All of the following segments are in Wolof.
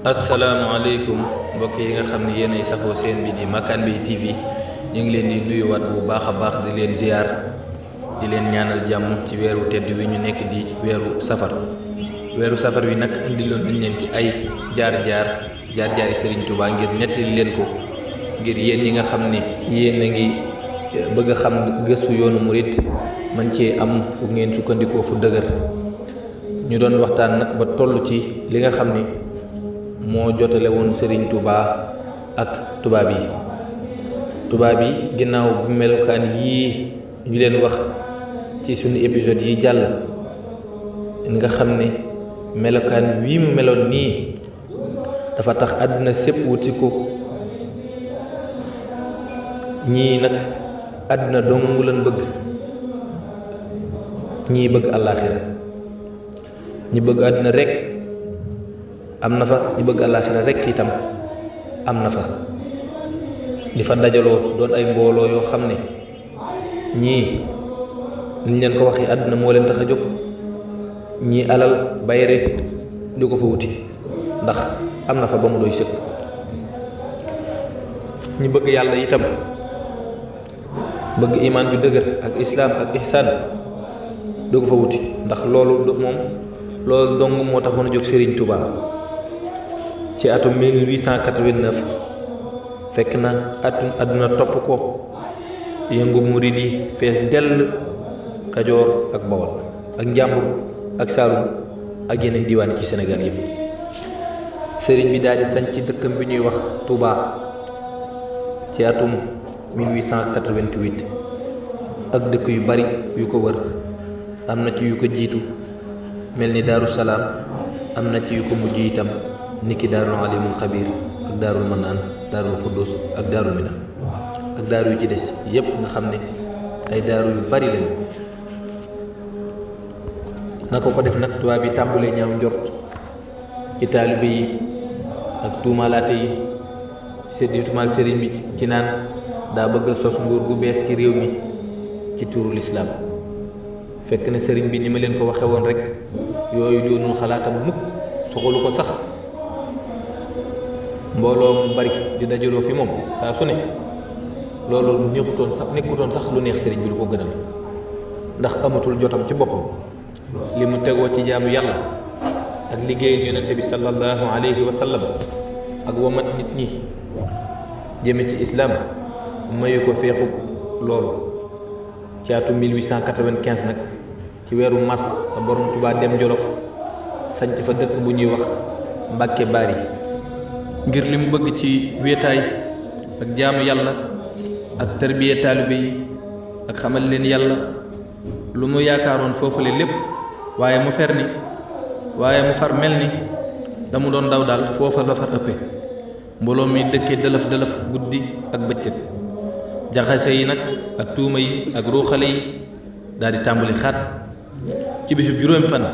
asalaamaaleykum mbokk yi nga xam ne yéenay safoo seen bi di Makane Bi TV ñu ngi leen di nuyuwaat bu baax a baax di leen ziar di leen ñaanal jàmm ci weeru tedd wi ñu nekk di weeru safar wi nag indiloon nañ leen ci ay jaar-jaari Serigne Touba ngir nettali leen ko ngir yéen ñi nga xam ne yéen a ngi bëgg a xam gëstu yoonu murit man cee am fu ngeen sukkandikoo fu dëgër ñu doon waxtaan nag ba toll ci li nga xam ni moo jotale woon Serigne Touba ak tubaab yi ginnaaw bu melokaan yii ñu leen wax ci suñu épisode yi jàll nga xam ne melokaan wii mu meloon nii dafa tax àdduna sépp wuti ko ñii nag àdduna dong lañ bëgg ñii bëgg àllaaxira ñi bëgg àdduna rekk am na fa ñi bëgg àllaaxira rekk itam am na fa di fa dajaloo doon ay mbooloo yoo xam ne ñii niñ leen ko waxee àdduna moo leen tax a jóg ñii alal bayre di ko fa wuti ndax am na fa ba mu doy sëkk ñi bëgg yàlla itam bëgg imaan bi dëgër ak islaam ak ihsaan di ko fa wuti ndax loolu dong moo taxoon a jóg Serigne Touba ci atum 1889 fekk na àdduna topp ko yëngu murid yi fees dell Kajoor ak Bawol ak Njàmbur ak Saalum ak yeneen diwaan ci Sénégal yëpp sëriñ bi daal di sañ ci dëkkam bi ñuy wax Touba ci atum 1888 ak dëkk yu bari yu ko wër am na ci yu ko jiitu mel ni Daaru Salaam am na ci yu ko mujj itam niki Daarul Alimul Xabiir ak Daarul Manaan Daarul Quddus ak Daarul Minam ak daaru yu ci des yépp nga xam ne ay daaru yu bari lañu na ko def nag tubaab yi tàmbalee ñaaw njort ci taalibe yi ak tuumaalaate yi di tuumaal sëriñ bi ci naan daa bëgg sos nguur gu bees ci réew mi ci turu lislaam fekk na sëriñ bi ni ma leen ko waxe woon rek yooyu doonul xalaatam mukk soxalu ko sax mbooloo mu bari di dajaloo fi moom saa su ne loolu nekkutoon sax lu neex sëriñ bi lu ko gënal ndax amatul jotam ci boppam li mu tegoo ci jaamu yàlla ak liggéeyal yonente bi sallallahu alayhi wa sallam ak womat nit ñi jëme ci islaam mayu ko feexu loolu ci atum 1895 nag ci weeru mars a borom Tuubaa dem Jolof sanc fa dëkk bu ñuy wax Mbàkke Bari ngir li mu bëgg ci wéetaay ak jaamu yàlla ak tarbiya taalibe yi ak xamal leen yàlla lu mu yaakaaroon foofule lépp waaye mu far mel ni da mu doon daw daal foofa la far ëppe mbooloo mi dëkkee dëlëf guddi ak bëccëg jaxase yi nag ak tuuma yi ak ruuxale yi daal di tàmbali xaat ci bisub juróomi fan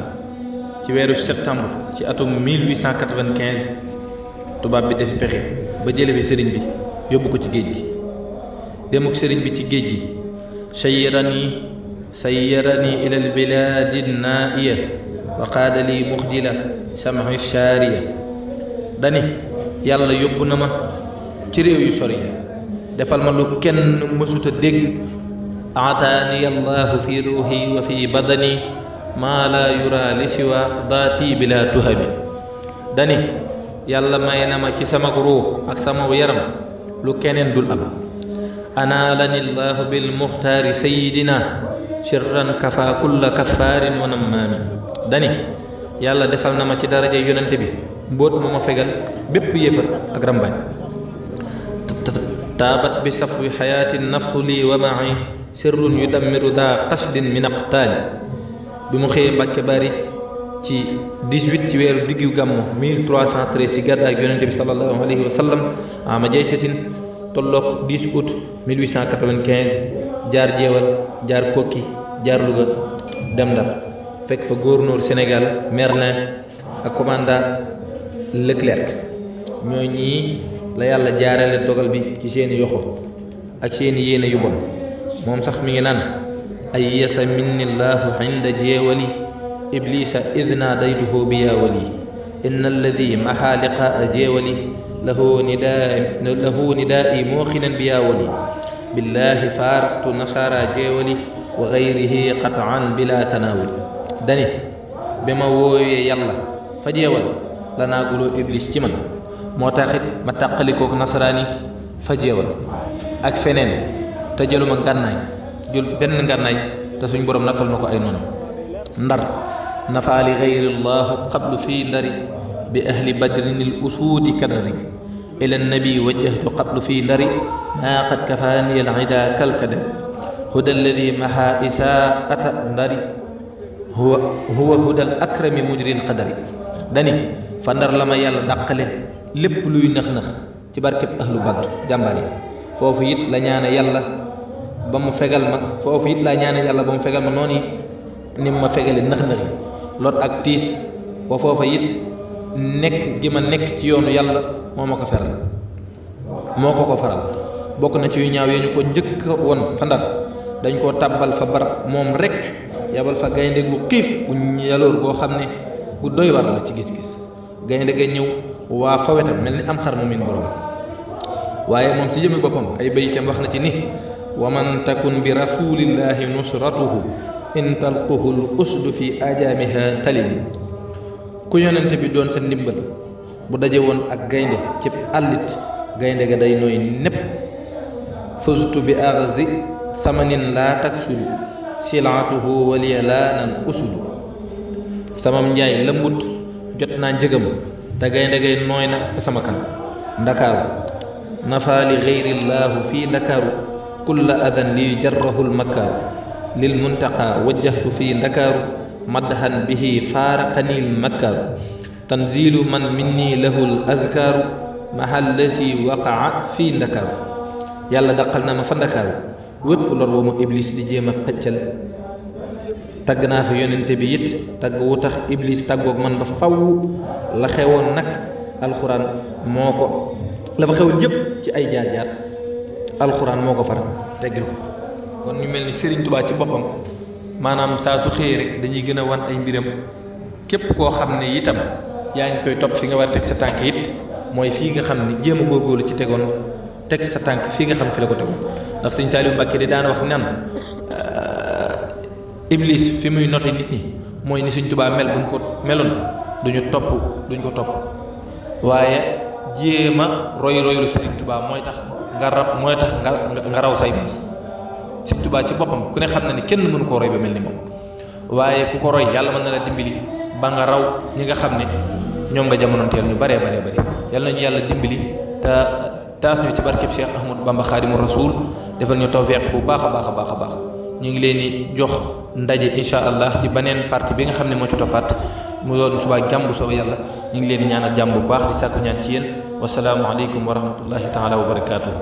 ci weeru septembre ci atum 1895 tubaab bi defi pexe ba jële fi sëriñ bi yóbbu ko ci géej gi demuk sëriñ bi ci géej gi sayyarani ila albiladi naiya wa qaada li muxjila sam'i shaariya dani yàlla yóbbu na ma ci réew yu sori defal ma lu kenn mësuta dégg aataani allahu fi ruuhi wa fi badani maa la yura li siwa daati bila tuhami dani yàlla may na ma ci sama ruux ak sama yaram lu keneen dul am anaalani allahu bil muxtaari sayidina sirran kafa kulla kaffaarin wa nammaami dani yàlla defal na ma ci daraja yonente bi mbóot mu ma fegal bépp yéefar ak rambañ taabat bi safwi xayaati nafsu lii wa ma'i sirrun yudammiru daa qasdin min aqtaali bi mu xëyee Mbàkke Bari ci 18 ci weeru diggu gàmmu 1313 ci gàddaay ak yonente bi sallallahu alayhi wa sallam ama jay sasin tolloog 10 août 1895 jaar jeewal jaar kokki jaar Louga dem Ndar fekk fa gouverneur Sénégal Merlin ak commandant Leclerc ñoo ñii la yàlla jaarale dogal bi ci seeni yoxo ak seeni yéene yu bon moom sax mi ngi naan ay yasa minni llahu inda jeewali iblisa id naadaytuhu bi yaa wali inna alladi maha liqaa jeewali lahu nidaa'i muuqinan bi yaa wali billahi faaraqtu nasara jeewali wa gayrihi qataan bila tanaawuli dani bi ma wooyee yàlla fa jeewal la naaguloo iblis ci man moo taxit ma tàqalikook nasaraani fa jeewal ak feneen te jëluma ngànnaay jël benn ngànnaay te suñ borom nakkal na ko ay noonam ndar nafaali gayrillaahu qablu fii ndari bi ahli badrin al usuudi kadari ila nabi wajjahtu qablu fii ndari maa qad kafaani al ida kalkadari huda alladi maha isaata ndari huwa huda al akrami mujri al qadari dani fa ndar la ma yàlla dàqale lépp luy nëx-nëx ci barkeb ahlu badr jàmbaar yi foofu it la ñaane yàlla ba mu fegal ma foofu it laa ñaane yàlla ba mu fegal ma noonu ni ma fegale nëx-nëx yi lot ak tiis ba foofa it nekk gi ma nekk ci yoonu yàlla moo ma ko feral moo ko faral bokk na ci yu ñaaw yi ñu ko njëkk woon fa ndar dañ koo tàbbal fa barab moom rek yabal fa gaynde gu xiif gu yaloor goo xam ne gu doy war la ci gis-gis gaynde ga ñëw waa fa wetam mel ni am xar mu min borom waaye moom ci jëmmi boppam ay baytam wax na ci ni wa man takun bi rasulillahi nusratuhu in talquhu l usdu fi ajaamiha talimi ku yonente bi doon sa ndimbal bu daje woon ak gaynde ci àllit gaynde ga day nooy népp fustu bi arzi thamanin laa taksulu silaatuhu waliya laanan usulu samam njaay lëmbut jot naa njëgam te gaynde gay nooy na fa sama kan ndakaaru nafaali gayrillaahu fii ndakaaru kulla adan li jarrahu lmakkaaru lil muntaqa wajjahtu fii ndakaaru madhan bihi faaraqani lmakkaaru tanzilu man minni lahu l azkaaru mahallati waqaa fii ndakaaru yàlla daqal na ma fa ndakaaru wépp lor wa mu iblis di jéem a xëccal tagg naa fa yonente bi it tagg wu tax iblis tàggoog man ba faw la xewoon nag alxuraan moo ko la fa xewoon yëpp ci ay jaar-jaar alxuraan moo ko far teggil ko kon ñu mel ni Serigne Touba ci boppam maanaam saa su xëyee rek dañuy gën a wan ay mbiram képp koo xam ne itam yaa ngi koy topp fi nga war a teg sa tànk it mooy fii nga xam ne jéem a góorgóorlu ci tegoon teg sa tànk fii nga xam fi la ko tegoon ndax sëñ Saliou Mbacké di daan wax naan iblis fi muy noté nit ñi mooy ni Sëñ Tuubaa mel buñ ko meloon duñ ko topp waaye jéem a roylu Sëriñ Tuubaa mooy tax nga raw say maas Sëñ Tuubaa ci boppam ku ne xam na ni kenn mënu koo roy ba mel ni moom waaye ku ko roy yàlla mën na la dimbali ba nga raw ñi nga xam ne ñoom nga jamonoonteel ñu baree yàlla nañu yàlla dimbali te taas ñu ci barkeb Cheikh Ahmadou Bamba Xaadimu Rasuul defal ñu tawfeex bu baax a baax ñu ngi leen di jox ndaje incha allah ci beneen partie bi nga xam ne moo ci toppaat mu doon suba jàmm bu soobee yàlla ñu ngi leen di ñaanal jàmm bu baax di sàkku ñaan ci yéen wasalaamualeykum wa rahmatullahi taala wa barakaatuhu.